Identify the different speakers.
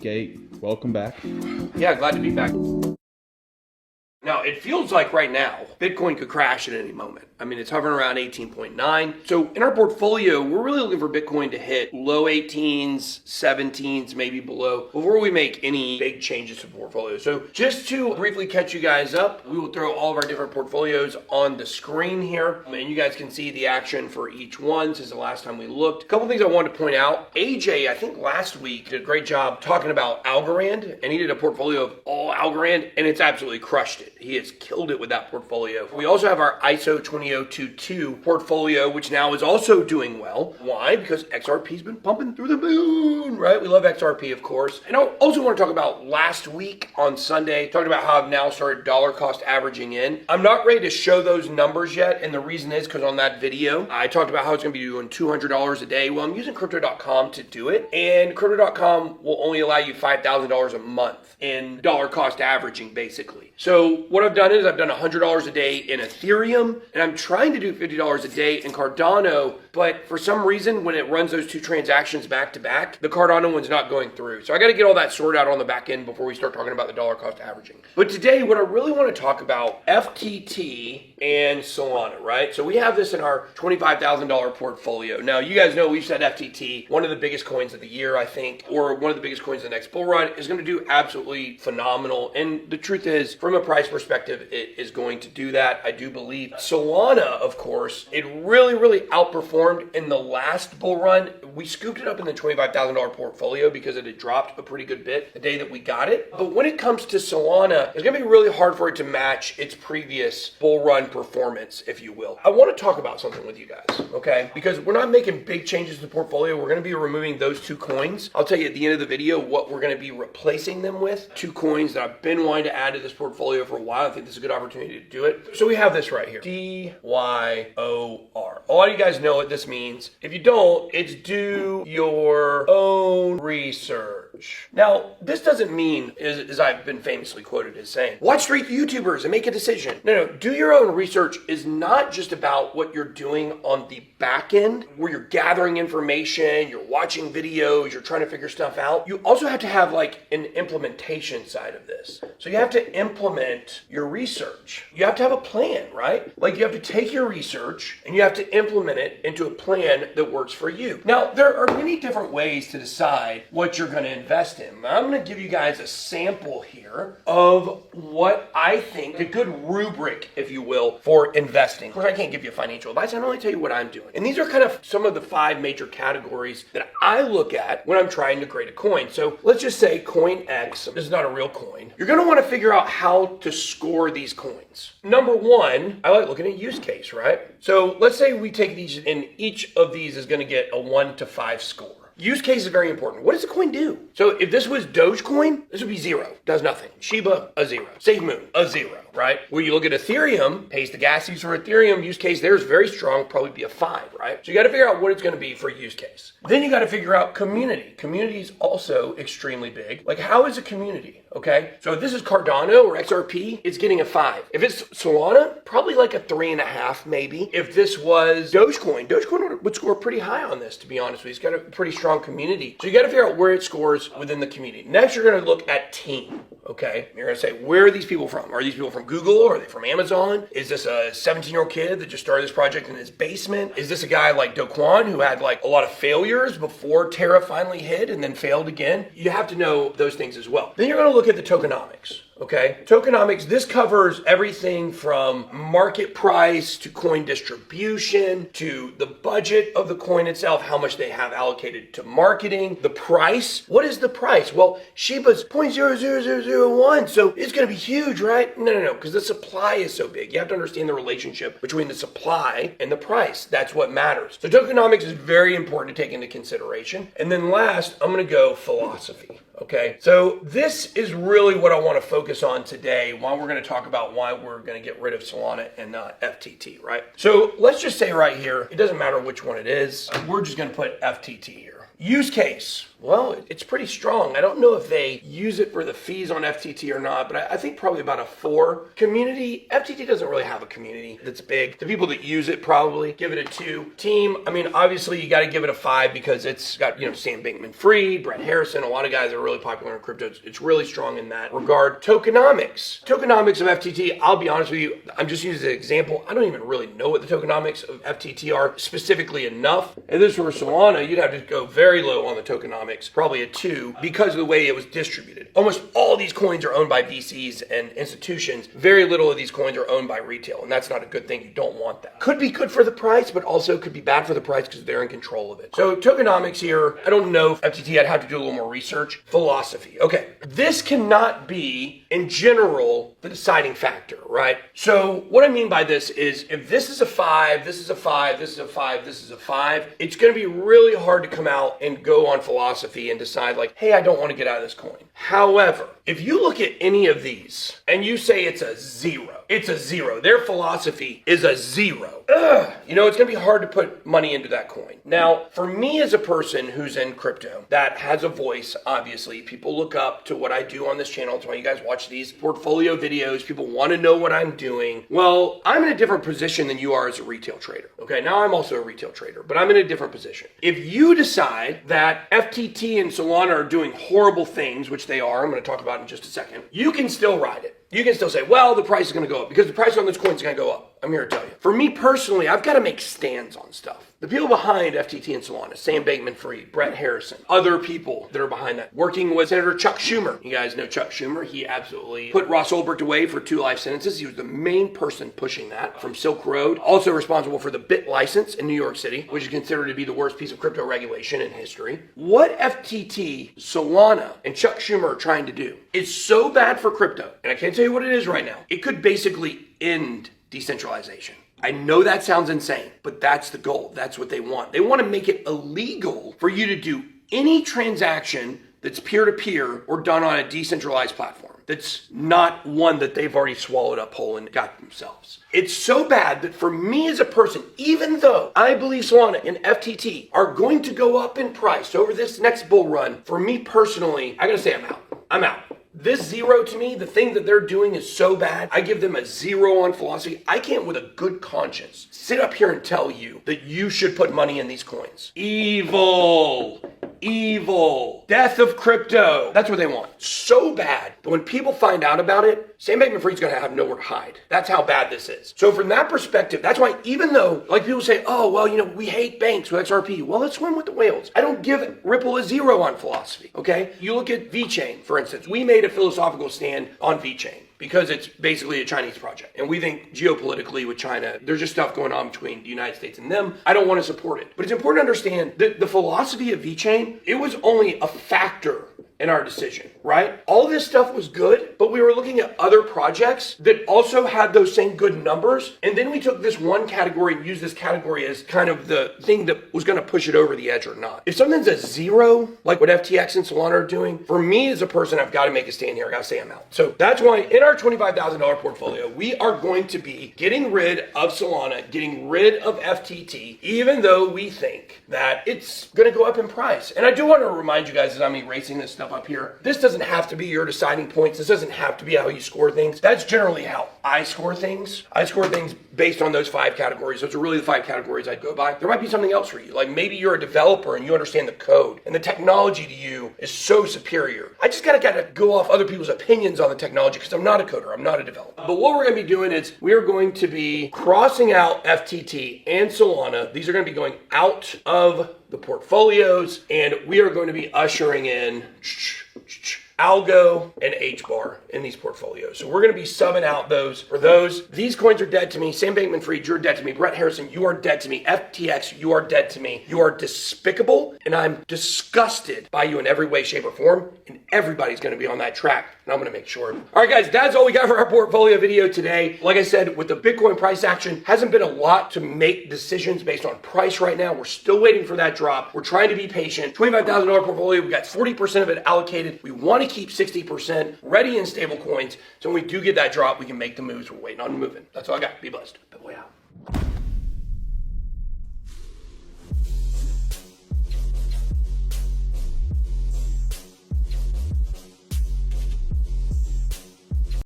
Speaker 1: Gate, welcome back.
Speaker 2: Yeah, glad to be back. Now, it feels like right now, Bitcoin could crash at any moment. I mean, it's hovering around 18.9. So in our portfolio, we're really looking for Bitcoin to hit low 18s, 17s, maybe below, before we make any big changes to the portfolio. So just to briefly catch you guys up, we will throw all of our different portfolios on the screen here. And you guys can see the action for each one since the last time we looked. A couple things I wanted to point out. AJ, I think last week, did a great job talking about Algorand, and he did a portfolio of all Algorand, and it's absolutely crushed it. He has killed it with that portfolio. We also have our ISO 20022 portfolio, which now is also doing well. Why? Because XRP's been pumping through the moon, right? We love XRP, of course. And I also want to talk about last week on Sunday, talking about how I've now started dollar cost averaging in. I'm not ready to show those numbers yet, and the reason is because on that video, I talked about how it's going to be doing $200 a day. Well, I'm using Crypto.com to do it, and Crypto.com will only allow you $5,000 a month in dollar cost averaging, basically. So what I've done is I've done $100 a day in Ethereum, and I'm trying to do $50 a day in Cardano, but for some reason, when it runs those two transactions back to back, the Cardano one's not going through. So I got to get all that sorted out on the back end before we start talking about the dollar cost averaging. But today, what I really want to talk about, FTT and Solana, right? So we have this in our $25,000 portfolio. Now, you guys know we've said FTT, one of the biggest coins of the year, I think, or one of the biggest coins of the next bull run, is going to do absolutely phenomenal. And the truth is, from a price perspective, it is going to do that. I do believe Solana, of course, it really outperformed in the last bull run. We scooped it up in the $25,000 portfolio because it had dropped a pretty good bit the day that we got it. But when it comes to Solana, it's going to be really hard for it to match its previous bull run performance, if you will. I want to talk about something with you guys, okay? Because we're not making big changes to the portfolio. We're going to be removing those two coins. I'll tell you at the end of the video what we're going to be replacing them with. Two coins that I've been wanting to add to this portfolio for a while. I think this is a good opportunity to do it. So we have this right here, DYOR. A lot of you guys know what this means. If you don't, it's do your own research. Now, this doesn't mean, as I've been famously quoted as saying, watch 3 YouTubers and make a decision. No, do your own research is not just about what you're doing on the back end, where you're gathering information, you're watching videos, you're trying to figure stuff out. You also have to have like an implementation side of this. So you have to implement your research. You have to have a plan, right? Like you have to take your research and you have to implement it into a plan that works for you. Now, there are many different ways to decide what you're going to invest in. I'm going to give you guys a sample here of what I think a good rubric, if you will, for investing. Of course, I can't give you financial advice. I can only tell you what I'm doing. And these are kind of some of the 5 major categories that I look at when I'm trying to grade a coin. So let's just say coin X, this is not a real coin. You're going to want to figure out how to score these coins. Number 1, I like looking at use case, right? So let's say we take these and each of these is going to get a 1 to 5 score. Use case is very important. What does the coin do? So if this was Dogecoin, this would be 0, does nothing. Shiba, a 0. SafeMoon, a 0, right? When you look at Ethereum, pays the gas fees for Ethereum, use case there is very strong, probably be a 5, right? So you got to figure out what it's going to be for use case. Then you got to figure out community. Community is also extremely big. Like how is a community? Okay, so if this is Cardano or XRP, it's getting a 5. If it's Solana, probably like a 3.5 maybe. If this was Dogecoin would score pretty high on this, to be honest with you. It's got a pretty strong community. So you got to figure out where it scores within the community. Next, you're going to look at team. Okay, you're going to say, where are these people from? Are these people from Google? Are they from Amazon? Is this a 17-year-old kid that just started this project in his basement? Is this a guy like Do Kwon who had like a lot of failures before Terra finally hit and then failed again? You have to know those things as well. Then you're going to look at the tokenomics. Okay, tokenomics, this covers everything from market price to coin distribution to the budget of the coin itself, how much they have allocated to marketing, the price. What is the price? Well, Shiba's 0.00001, so it's going to be huge, right? No, because the supply is so big. You have to understand the relationship between the supply and the price. That's what matters. So tokenomics is very important to take into consideration. And then last, I'm going to go philosophy. Okay, so this is really what I want to focus on today while we're going to talk about why we're going to get rid of Solana and FTT, right? So let's just say right here, it doesn't matter which one it is. We're just going to put FTT here. Use case. Well, it's pretty strong. I don't know if they use it for the fees on FTT or not, but I think probably about a 4. Community, FTT doesn't really have a community that's big. The people that use it probably give it a 2. Team, I mean, obviously you got to give it a 5 because it's got, Sam Bankman-Fried, Brett Harrison, a lot of guys that are really popular in crypto. It's really strong in that regard. Tokenomics of FTT, I'll be honest with you, I'm just using an example. I don't even really know what the tokenomics of FTT are specifically enough. And this for Solana, you'd have to go very low on the tokenomics, probably a 2, because of the way it was distributed. Almost all these coins are owned by VCs and institutions. Very little of these coins are owned by retail, and that's not a good thing. You don't want that. Could be good for the price, but also could be bad for the price because they're in control of it. So tokenomics here, I don't know if FTT, I'd have to do a little more research. Philosophy. Okay, this cannot be, in general, the deciding factor, right? So what I mean by this is if this is a 5, this is a 5, this is a 5, this is a 5, it's going to be really hard to come out and go on philosophy and decide like, hey, I don't want to get out of this coin. However, if you look at any of these and you say it's a 0, it's a 0. Their philosophy is a 0. It's going to be hard to put money into that coin. Now, for me as a person who's in crypto that has a voice, obviously, people look up to what I do on this channel. That's why you guys watch these portfolio videos. People want to know what I'm doing. Well, I'm in a different position than you are as a retail trader. Okay, now I'm also a retail trader, but I'm in a different position. If you decide that FTT and Solana are doing horrible things, which they are, I'm going to talk about in just a second, you can still ride it. You can still say, well, the price is going to go up because the price on this coin is going to go up. I'm here to tell you. For me personally, I've got to make stands on stuff. The people behind FTT and Solana, Sam Bankman-Fried, Brett Harrison, other people that are behind that, working with Senator Chuck Schumer. You guys know Chuck Schumer. He absolutely put Ross Ulbricht away for 2 life sentences. He was the main person pushing that from Silk Road. Also responsible for the BIT license in New York City, which is considered to be the worst piece of crypto regulation in history. What FTT, Solana, and Chuck Schumer are trying to do is so bad for crypto, and I can't tell you what it is right now. It could basically end decentralization. I know that sounds insane, but that's the goal. That's what they want. They want to make it illegal for you to do any transaction that's peer-to-peer or done on a decentralized platform. That's not one that they've already swallowed up whole and got themselves. It's so bad that for me as a person, even though I believe Solana and FTT are going to go up in price over this next bull run, for me personally, I gotta say I'm out. I'm out. This 0 to me, the thing that they're doing is so bad. I give them a 0 on philosophy. I can't with a good conscience sit up here and tell you that you should put money in these coins. Evil. Death of crypto. That's what they want. So bad that when people find out about it, Sam Bankman-Fried's going to have nowhere to hide. That's how bad this is. So from that perspective, that's why even though like people say, oh, well, we hate banks with XRP. Well, let's swim with the whales. I don't give Ripple a 0 on philosophy. Okay. You look at VeChain, for instance. We made a philosophical stand on VeChain because it's basically a Chinese project. And we think geopolitically with China, there's just stuff going on between the United States and them. I don't want to support it. But it's important to understand that the philosophy of VeChain, it was only a factor in our decision, right? All this stuff was good, but we were looking at other projects that also had those same good numbers. And then we took this one category and used this category as kind of the thing that was going to push it over the edge or not. If something's a 0, like what FTX and Solana are doing, for me as a person, I've got to make a stand here. I got to say I'm out. So that's why in our $25,000 portfolio, we are going to be getting rid of Solana, getting rid of FTT, even though we think that it's going to go up in price. And I do want to remind you guys as I'm erasing this stuff up here, this doesn't have to be your deciding points. This doesn't have to be how you score things. That's generally how I score things. I score things based on those 5 categories. Those are really the 5 categories I'd go by. There might be something else for you. Like maybe you're a developer and you understand the code and the technology to you is so superior. I just gotta go off other people's opinions on the technology because I'm not a coder. I'm not a developer. But what we're going to be doing is we're going to be crossing out FTT and Solana. These are going to be going out of the portfolios, and we are going to be ushering in Algo and HBAR in these portfolios. So we're going to be subbing out those for those. These coins are dead to me. Sam Bankman-Fried, you're dead to me. Brett Harrison, you are dead to me. FTX, you are dead to me. You are despicable, and I'm disgusted by you in every way, shape, or form, and everybody's going to be on that track, and I'm going to make sure. All right, guys, that's all we got for our portfolio video today. Like I said, with the Bitcoin price action, hasn't been a lot to make decisions based on price right now. We're still waiting for that drop. We're trying to be patient. $25,000 portfolio, we got 40% of it allocated. We want to keep 60% ready in stable coins. So when we do get that drop, we can make the moves we're waiting on moving. That's all I got. Be blessed. Bye-bye.